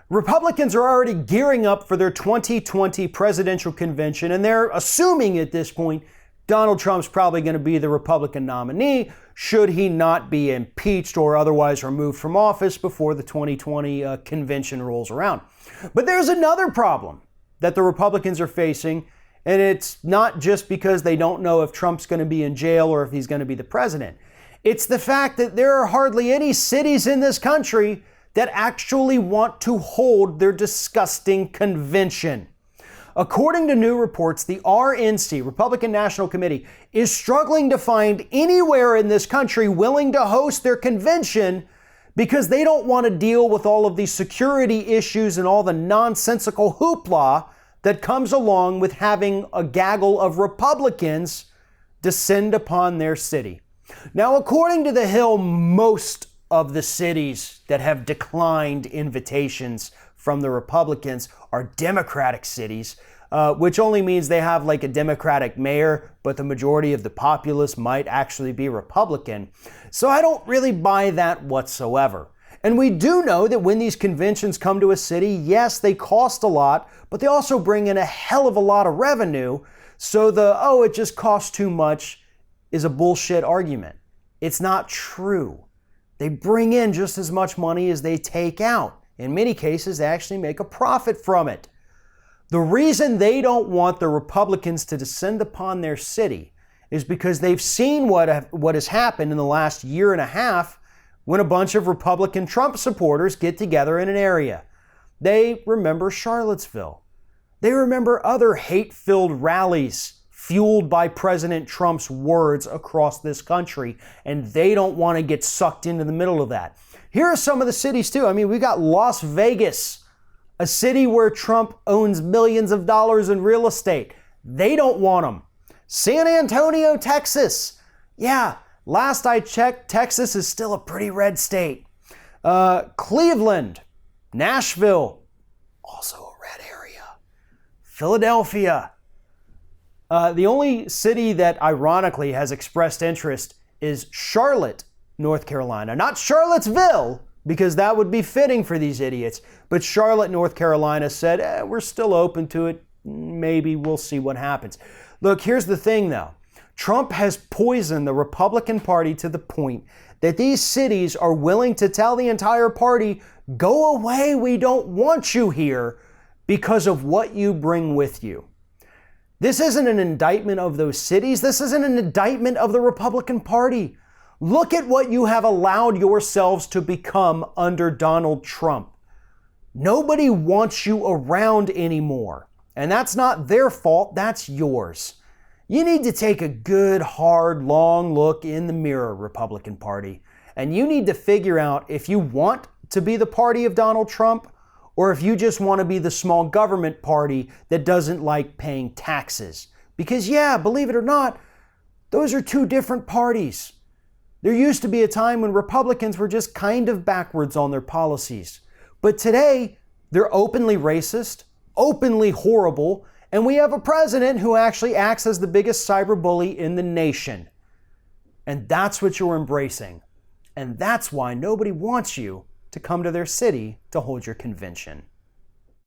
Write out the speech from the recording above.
Republicans are already gearing up for their 2020 presidential convention, and they're assuming at this point Donald Trump's probably going to be the Republican nominee should he not be impeached or otherwise removed from office before the 2020 convention rolls around. But there's another problem that the Republicans are facing, and it's not just because they don't know if Trump's going to be in jail or if he's going to be the president. It's the fact that there are hardly any cities in this country that actually want to hold their disgusting convention. According to new reports, the RNC, Republican National Committee, is struggling to find anywhere in this country willing to host their convention because they don't want to deal with all of the security issues and all the nonsensical hoopla that comes along with having a gaggle of Republicans descend upon their city. Now, according to The Hill, most of the cities that have declined invitations from the Republicans are Democratic cities, which only means they have like a Democratic mayor, but the majority of the populace might actually be Republican. So I don't really buy that whatsoever. And we do know that when these conventions come to a city, yes, they cost a lot, but they also bring in a hell of a lot of revenue. So it just costs too much is a bullshit argument. It's not true. They bring in just as much money as they take out. In many cases, they actually make a profit from it. The reason they don't want the Republicans to descend upon their city is because they've seen what has happened in the last year and a half when a bunch of Republican Trump supporters get together in an area. They remember Charlottesville. They remember other hate-filled rallies fueled by President Trump's words across this country, and they don't want to get sucked into the middle of that. Here are some of the cities too. I mean, we got Las Vegas, a city where Trump owns millions of dollars in real estate. They don't want them. San Antonio, Texas. Yeah, last I checked, Texas is still a pretty red state. Cleveland, Nashville, also a red area. Philadelphia. The only city that ironically has expressed interest is Charlotte, North Carolina. Not Charlottesville, because that would be fitting for these idiots. But Charlotte, North Carolina said, we're still open to it. Maybe we'll see what happens. Look, here's the thing though. Trump has poisoned the Republican Party to the point that these cities are willing to tell the entire party, go away, we don't want you here because of what you bring with you. This isn't an indictment of those cities. This isn't an indictment of the Republican Party. Look at what you have allowed yourselves to become under Donald Trump. Nobody wants you around anymore. And that's not their fault, that's yours. You need to take a good, hard, long look in the mirror, Republican Party. And you need to figure out if you want to be the party of Donald Trump or if you just want to be the small government party that doesn't like paying taxes. Because yeah, believe it or not, those are two different parties. There used to be a time when Republicans were just kind of backwards on their policies. But today, they're openly racist, openly horrible, and we have a president who actually acts as the biggest cyber bully in the nation. And that's what you're embracing. And that's why nobody wants you to come to their city to hold your convention.